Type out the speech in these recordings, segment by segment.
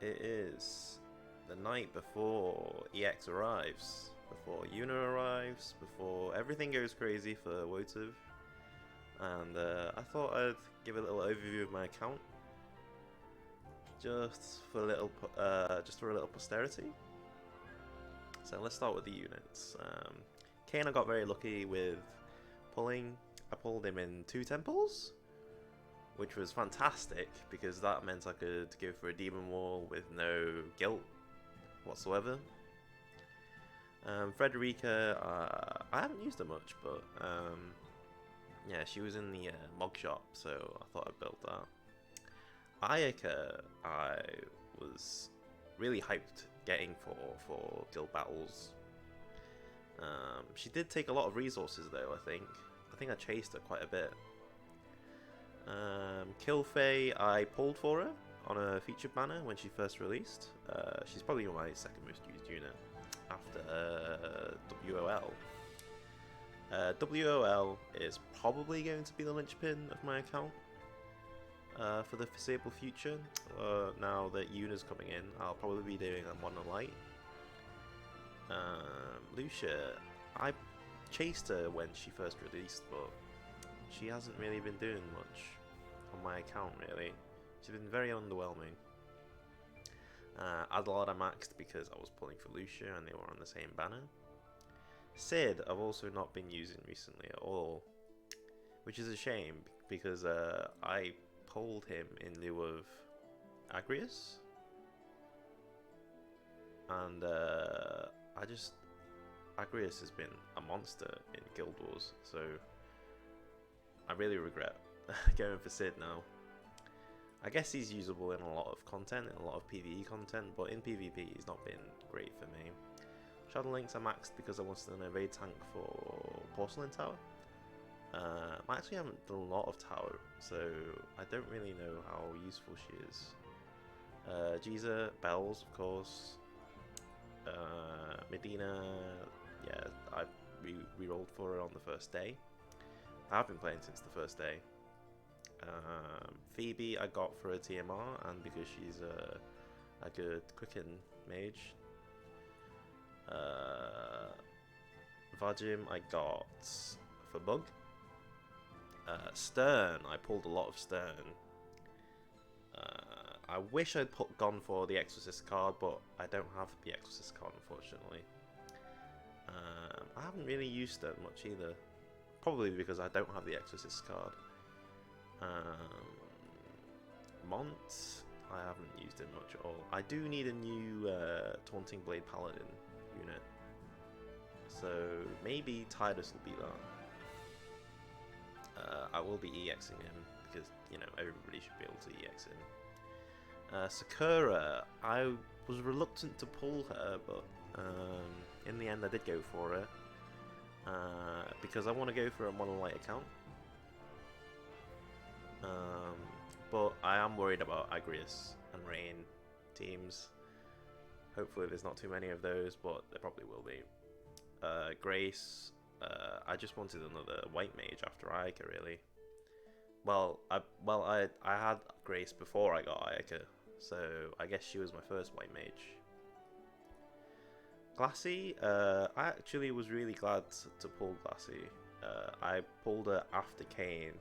It is the night before EX arrives, before Una arrives, before everything goes crazy for WotV, and I thought I'd give a little overview of my account, just for a little posterity. So let's start with the units. Kane, I got very lucky with pulling. I pulled him in 2 temples, which was fantastic because that meant I could go for a demon wall with no guilt whatsoever. Frederica, I haven't used her much, but yeah, she was in the mog shop, so I thought I'd build that. Ayaka, I was really hyped getting for guild battles. She did take a lot of resources though, I think. I think I chased her quite a bit. Kilfei, I pulled for her on a featured banner when she first released. She's probably my second most used unit after WOL. WOL is probably going to be the linchpin of my account for the foreseeable future. Now that Una's coming in, I'll probably be doing a Mono Light. Lucia, I chased her when she first released, but she hasn't really been doing much on my account, really. She's been very underwhelming. Adelard I maxed because I was pulling for Lucia and they were on the same banner. Sid I've also not been using recently at all, which is a shame because I pulled him in lieu of Agrius, and Agrius has been a monster in Guild Wars, so I really regret going for Sid now. I guess he's usable in a lot of content, in a lot of PvE content, but in PvP he's not been great for me. Shadow Links I maxed because I wanted an evade tank for Porcelain Tower. I actually haven't done a lot of Tower, so I don't really know how useful she is. Jiza, Bells of course. Medina, yeah, I re-rolled for her on the first day. I've been playing since the first day. Phoebe I got for a TMR and because she's a good quicken mage. Vajim I got for bug. Stern, I pulled a lot of Stern. I wish I'd gone for the Exorcist card, but I don't have the Exorcist card unfortunately. I haven't really used Stern much either, probably because I don't have the Exorcist card. Mont, I haven't used it much at all. I do need a new Taunting Blade Paladin unit, so maybe Tidus will be that. I will be EXing him because, you know, everybody should be able to EX him. Sakura, I was reluctant to pull her, but in the end I did go for her because I want to go for a Monolite account. But I am worried about Agrius and Rain teams. Hopefully there's not too many of those, but there probably will be. Grace, I just wanted another white mage after Ayaka, really. Well, I had Grace before I got Ayaka, so I guess she was my first white mage. Glassy, I actually was really glad to pull Glassy. I pulled her after Kane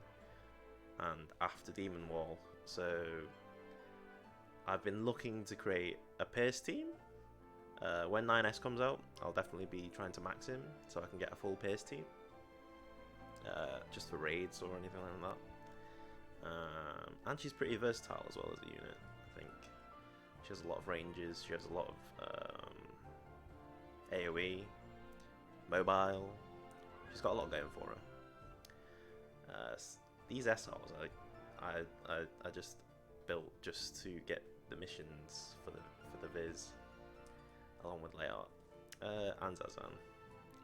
and after Demon Wall, so I've been looking to create a Pierce team. When 9S comes out, I'll definitely be trying to max him so I can get a full Pierce team, just for raids or anything like that. And she's pretty versatile as well as a unit, I think. She has a lot of ranges, she has a lot of AoE, mobile, she's got a lot going for her. These SRs I just built just to get the missions for the Viz, along with layout. And Zazan,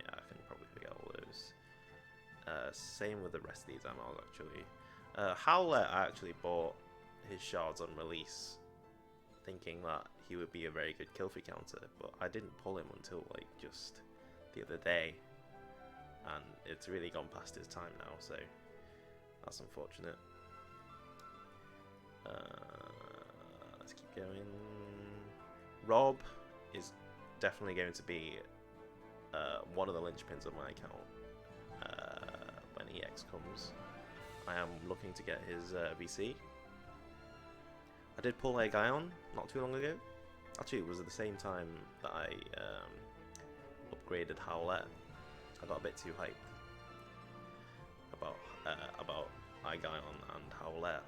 yeah, I can probably forget all those. Same with the rest of these ammos actually. Howler, I actually bought his shards on release, thinking that he would be a very good kill free counter, but I didn't pull him until like just the other day, and it's really gone past his time now, so that's unfortunate. Let's keep going. Rob is definitely going to be one of the linchpins of my account when EX comes. I am looking to get his VC. I did pull a guy on not too long ago. Actually, it was at the same time that I upgraded Howlett. I got a bit too hyped about Igion and Howlett.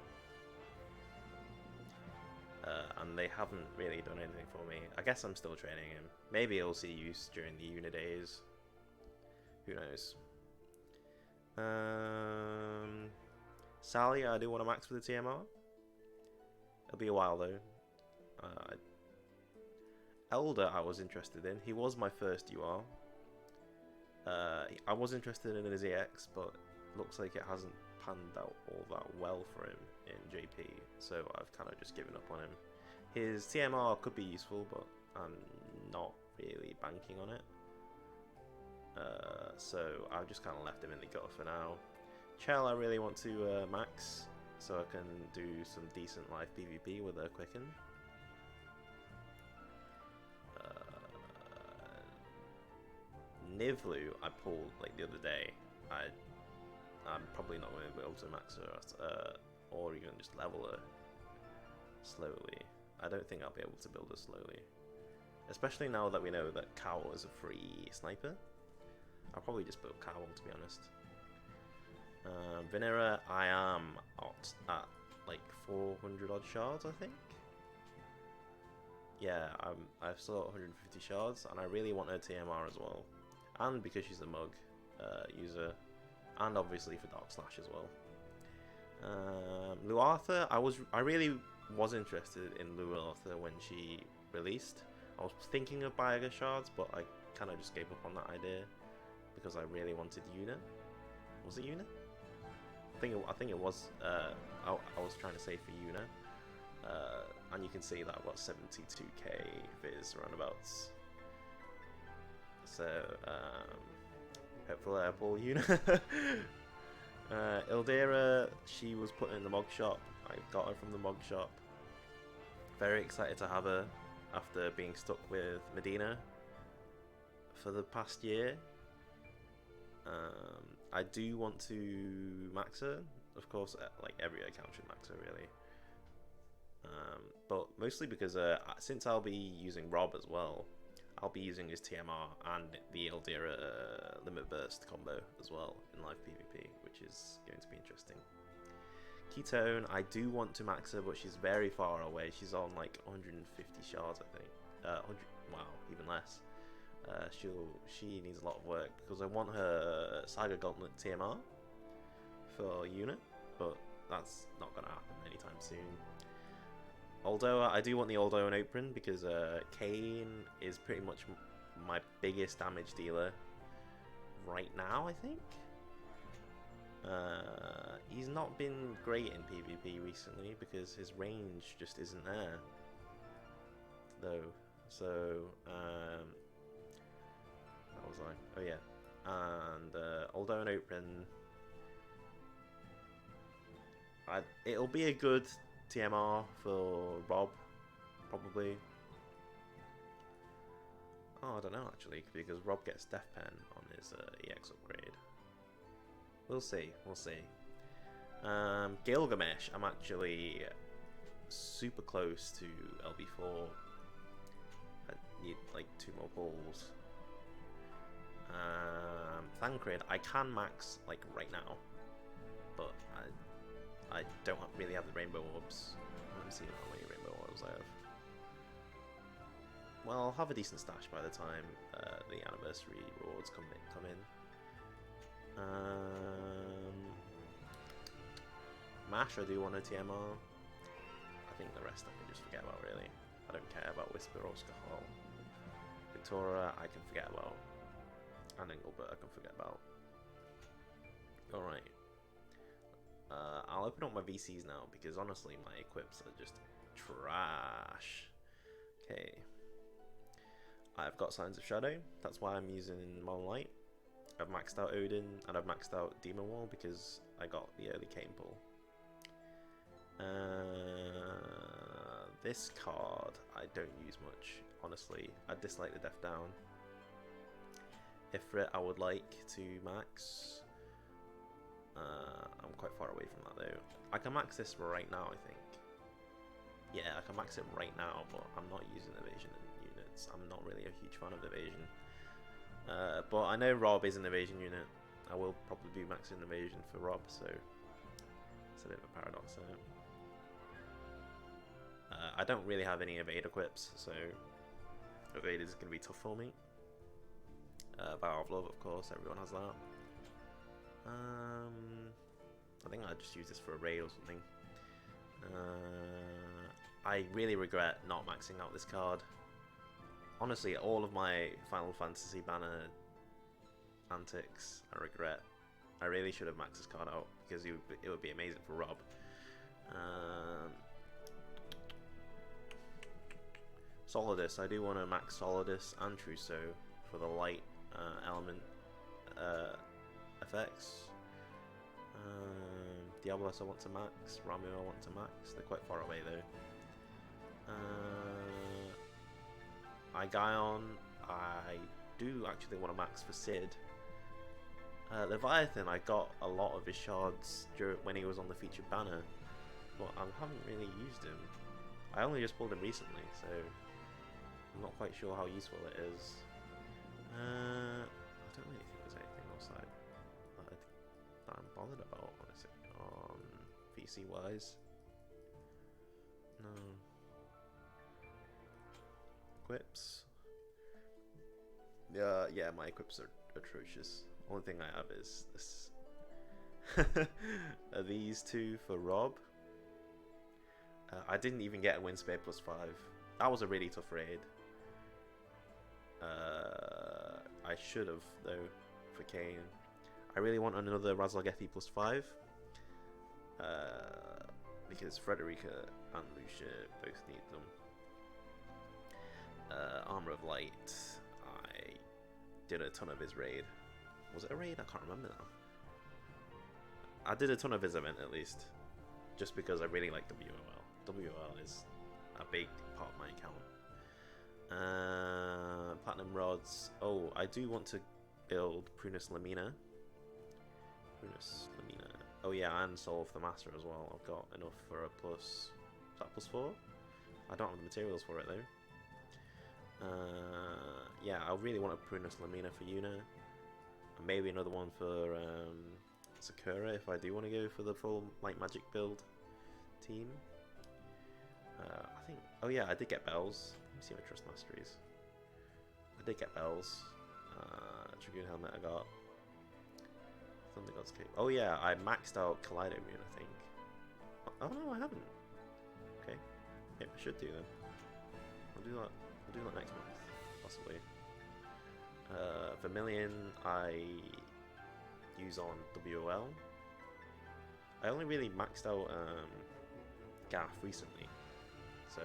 And they haven't really done anything for me. I guess I'm still training him. Maybe he'll see use during the Una days. Who knows? Sally, I do want to max for the TMR. It'll be a while though. Elder, I was interested in. He was my first UR. I was interested in his EX, but looks like it hasn't panned out all that well for him in JP, so I've kind of just given up on him. His TMR could be useful, but I'm not really banking on it. So I've just kind of left him in the gutter for now. Chell, I really want to max, so I can do some decent live PvP with a Quicken. Nivlu, I pulled like the other day. I'm probably not going to be able to max her or even just level her slowly. I don't think I'll be able to build her slowly. Especially now that we know that Cowl is a free sniper. I'll probably just build Cowl, to be honest. Venera, I am at like 400 odd shards, I think. Yeah, I've still got 150 shards, and I really want her TMR as well. And because she's a mug user, and obviously for Dark Slash as well. Luartha, I really was interested in Luartha when she released. I was thinking of buying her shards, but I kind of just gave up on that idea because I really wanted Yuna. Was it Yuna? I think it was. I was trying to say for Yuna, and you can see that I've got 72k viz roundabouts. So hopefully I pull Yuna. Ildera, she was put in the mug shop. I got her from the mug shop. Very excited to have her after being stuck with Medina for the past year. I do want to max her. Of course, like every account should max her really. But mostly because since I'll be using Rob as well, I'll be using his TMR and the Ildera Limit Burst combo as well in live PvP, which is going to be interesting. Ketone, I do want to max her, but she's very far away. She's on like 150 shards, I think. 100, wow, even less. She needs a lot of work because I want her Saga Gauntlet TMR for Unit, but that's not going to happen anytime soon. Although I do want the Aldoan Apron because Kane is pretty much my biggest damage dealer right now, I think. He's not been great in PvP recently because his range just isn't there, though. So, how was I? Oh yeah, and Aldoan Apron. It'll be a good TMR for Rob, probably. Oh, I don't know actually, because Rob gets Death Pen on his EX upgrade. We'll see, we'll see. Gilgamesh, I'm actually super close to LB4. I need like 2 more pulls. Thancred, I can max like right now, but I don't really have the rainbow orbs. Let me see how many rainbow orbs I have. Well, I'll have a decent stash by the time the anniversary rewards come in. Mash, I do want a TMR. I think the rest I can just forget about, really. I don't care about Whisper or Skahal. Victoria, I can forget about. And Engelbert, I can forget about. Alright. I'll open up my VCs now, because honestly, my equips are just trash. Okay. I've got Scions of Shadow. That's why I'm using Moonlight. I've maxed out Odin, and I've maxed out Demon Wall, because I got the early Cane pull. This card I don't use much, honestly. I dislike the Death Down. Ifrit I would like to max. I'm quite far away from that though. I can max this right now, I think. Yeah, I can max it right now, but I'm not using evasion units. I'm not really a huge fan of evasion. But I know Rob is an evasion unit. I will probably be maxing evasion for Rob, so it's a bit of a paradox there. I don't really have any evade equips, so evade is going to be tough for me. Vow of Love, of course, everyone has that. I think I'll just use this for a raid or something. I really regret not maxing out this card. Honestly, all of my Final Fantasy banner antics, I regret. I really should have maxed this card out because it would be amazing for Rob. Solidus, I do want to max Solidus and Trousseau for the light element effects. Diablos I want to max, Ramu I want to max, they're quite far away though. Igaion, I do actually want to max for Sid. Leviathan, I got a lot of his shards when he was on the featured banner, but I haven't really used him. I only just pulled him recently, so I'm not quite sure how useful it is. I don't really think there's anything else that I'm bothered about, honestly, on VC wise. No. Equips. Yeah, my equips are atrocious. Only thing I have is this. Are these two for Rob? I didn't even get a win spare +5. That was a really tough raid. I should have though for Kane. I really want another Razalgethi +5 because Frederica and Lucia both need them. Armor of Light, I did a ton of his raid. Was it a raid? I can't remember now. I did a ton of his event at least, just because I really like WOL. WOL is a big part of my account. Platinum Rods. Oh, I do want to build Prunus Lamina. Oh yeah, and Soul of the Master as well. I've got enough for a plus. Is that +4? I don't have the materials for it though. Yeah, I really want a Prunus Lamina for Yuna. And maybe another one for Sakura if I do want to go for the full light magic build team. I think. Oh yeah, I did get bells. Let me see my trust masteries. I did get bells. Dragoon helmet I got. Thunder God's Cape. Oh yeah, I maxed out Kaleido Rune, I think. Oh no, I haven't. Okay. Yeah, I should do then. I'll do that. I'll do that next month, possibly. Vermilion I use on WOL. I only really maxed out Gaff recently, so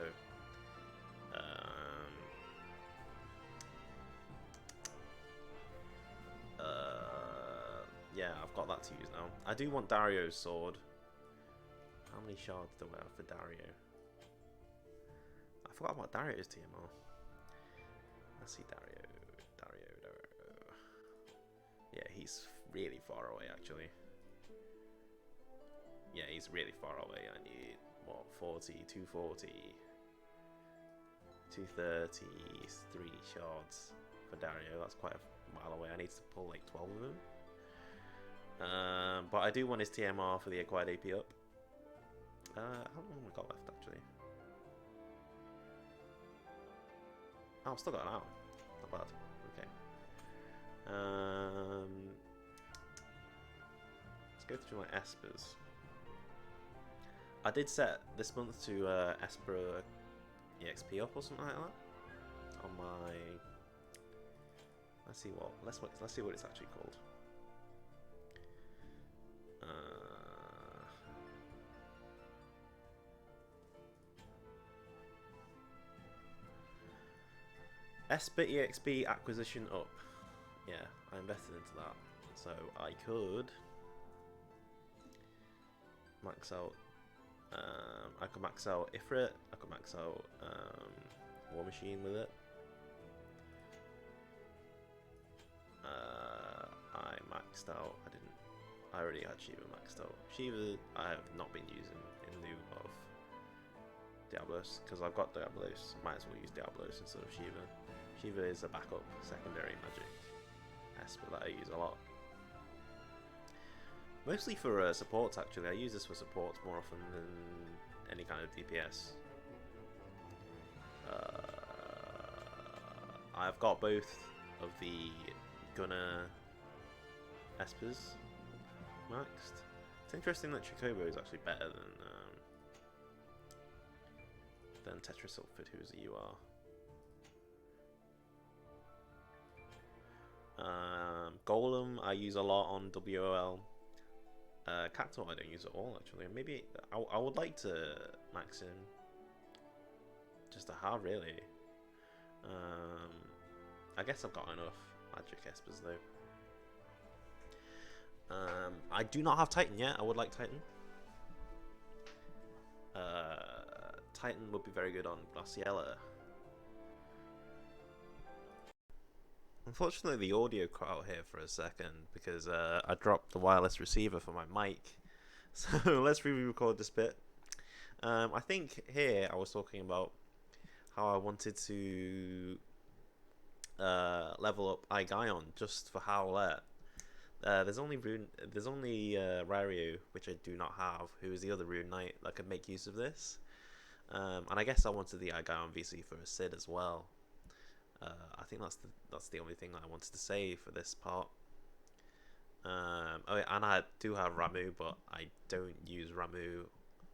yeah, I've got that to use now. I do want Dario's sword. How many shards do I have for Dario? I forgot about Dario's TMR. Let's see Dario. Yeah, he's really far away actually. Yeah, he's really far away. I need, what, 40, 240, 230, 3 shards for Dario. That's quite a mile away. I need to pull like 12 of them. But I do want his TMR for the acquired AP up. How long have I got left actually? Oh, I've still got an hour. Not bad. Okay. Let's go through my Espers. I did set this month to Esper EXP up or something like that on my. Let's see what. Let's see what it's actually called. Esper EXP acquisition up. Yeah, I invested into that, so I could max out I could max out Ifrit. I could max out War Machine with it. I maxed out. I already had Shiva maxed out. Shiva I have not been using in lieu of Diablos because I've got Diablos. Might as well use Diablos instead of Shiva. Shiva is a backup secondary magic esper that I use a lot. Mostly for supports actually. I use this for supports more often than any kind of DPS. I've got both of the Gunner espers maxed. It's interesting that Chocobo is actually better than Tetrasulfid, who's a UR. Golem I use a lot on WOL. Cacto I don't use at all actually. Maybe I would like to max him just to have really. I guess I've got enough magic espers though. I do not have Titan yet. I would like Titan. Titan would be very good on Glaciella. Unfortunately, the audio cut out here for a second because I dropped the wireless receiver for my mic. So let's re-record this bit. I think here I was talking about how I wanted to level up Igaion just for Howlette. There's only Rario, which I do not have, who is the other Rune Knight that could make use of this. And I guess I wanted the Igaion VC for a Sid as well. I think that's the only thing that I wanted to say for this part. Oh, and I do have Ramu, but I don't use Ramu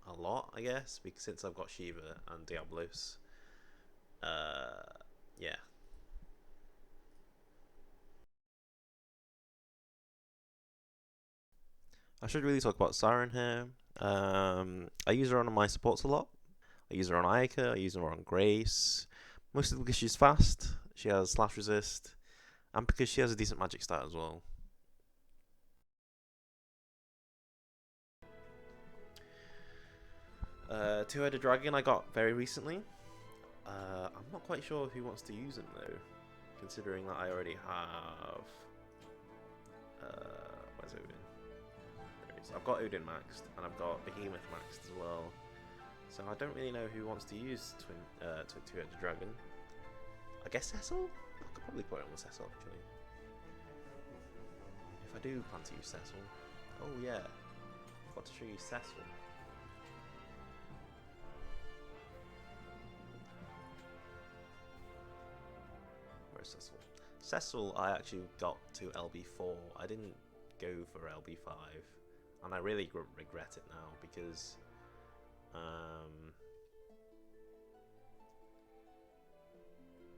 a lot, I guess, because since I've got Shiva and Diablos. Yeah. I should really talk about Siren here. I use her on my supports a lot. I use her on Ayaka, I use her on Grace. Mostly because she's fast, she has slash resist, and because she has a decent magic stat as well. Two-headed dragon I got very recently. I'm not quite sure who wants to use him though, considering that I already have. Where's Odin? There he is. I've got Odin maxed, and I've got Behemoth maxed as well. So I don't really know who wants to use two-headed dragon. I guess Cecil? I could probably put it on with Cecil actually. If I do plan to use Cecil. Oh yeah, I've got to show you Cecil. Where's Cecil? Cecil I actually got to LB4. I didn't go for LB5. And I really regret it now because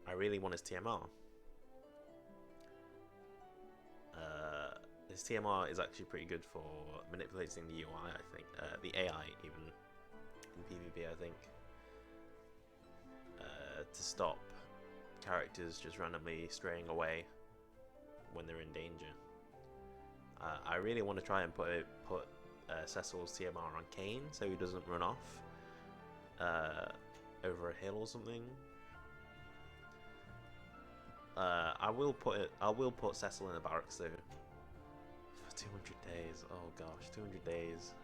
I really want his TMR. His TMR is actually pretty good for manipulating the UI, I think. The AI, even in PvP, I think. To stop characters just randomly straying away when they're in danger. I really want to try and put Cecil's TMR on Kane so he doesn't run off over a hill or something. I will put Cecil in the barracks though for 200 days. Oh gosh, 200 days.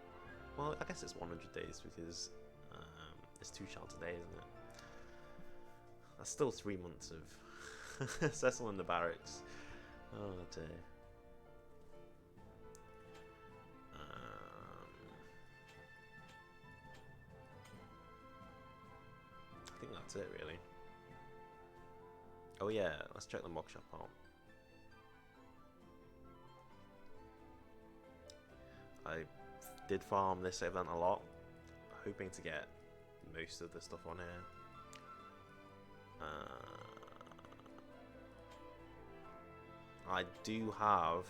Well, I guess it's 100 days because it's 2 shards a day, isn't it? That's still 3 months of Cecil in the barracks. Oh dear. I think that's it really. Oh yeah, let's check the mock shop out. I did farm this event a lot, hoping to get most of the stuff on here. I do have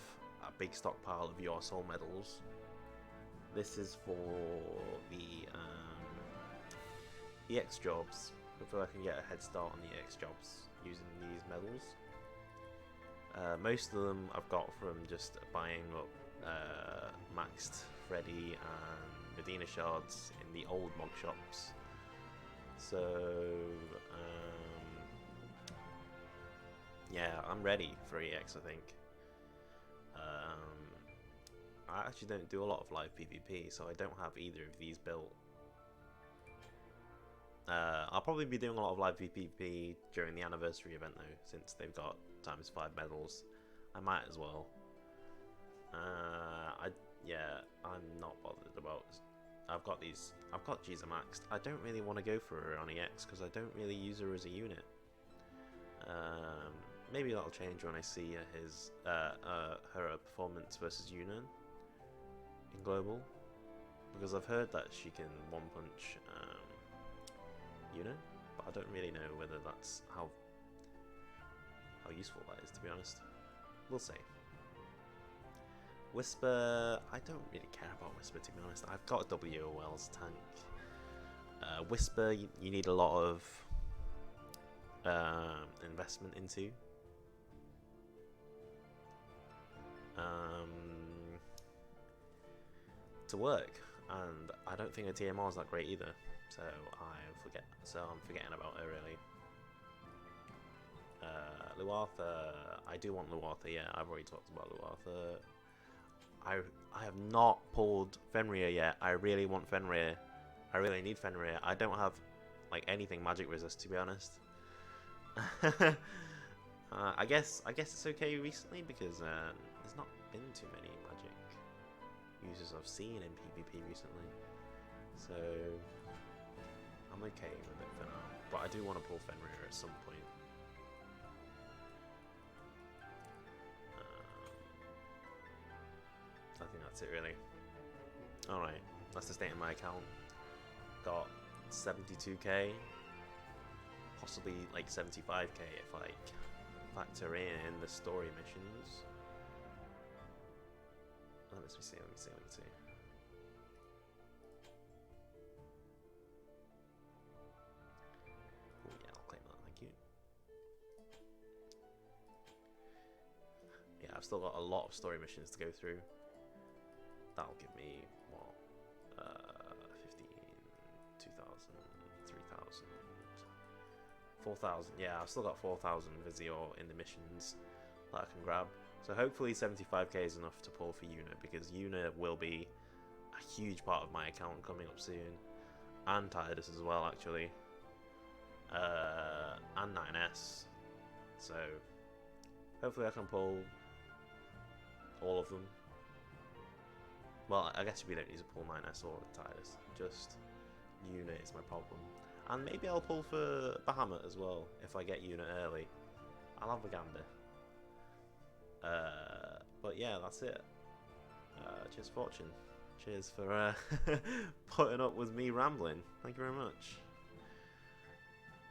a big stockpile of your soul medals. This is for the EX jobs. Hopefully I can get a head start on the EX jobs using these medals. Most of them I've got from just buying up maxed Freddy and Medina shards in the old mod shops. So, yeah, I'm ready for EX, I think. I actually don't do a lot of live PvP, so I don't have either of these built. I'll probably be doing a lot of live PvP during the anniversary event though, since they've got ×5 medals. I might as well. I'm not bothered about. I've got Giza maxed. I don't really want to go for her on EX because I don't really use her as a unit. Maybe that'll change when I see her performance versus Yuna in global, because I've heard that she can one punch Yuna, but I don't really know whether that's how useful that is, to be honest. We'll see. Whisper, I don't really care about Whisper, to be honest. I've got WOL as tank. Whisper, you need a lot of investment into. To work, and I don't think her TMR is that great either. So I'm forgetting about her really. Luartha, I do want Luartha. Yeah, I've already talked about Luartha. I have not pulled Fenrir yet. I really want Fenrir. I really need Fenrir. I don't have like anything magic resist, to be honest. I guess it's okay recently because there's not been too many magic users I've seen in PvP recently, so I'm okay with it for now. But I do want to pull Fenrir at some point. I think that's it really. Alright, that's the state of my account. Got 72k, possibly like 75k if I factor in the story missions. Let me see. Oh yeah, I'll claim that, thank you. Yeah, I've still got a lot of story missions to go through. That'll give me, what, 15, 2,000, 3,000, 4,000. Yeah, I've still got 4,000 Visio in the missions that I can grab. So hopefully 75k is enough to pull for Yuna, because Yuna will be a huge part of my account coming up soon. And Tidus as well, actually. And 9S. So hopefully I can pull all of them. Well, I guess we don't need to pull 9S or Tidus. Just Yuna is my problem. And maybe I'll pull for Bahamut as well, if I get Yuna early. I'll have a gander. But yeah, that's it. Cheers for watching. Cheers for putting up with me rambling. Thank you very much.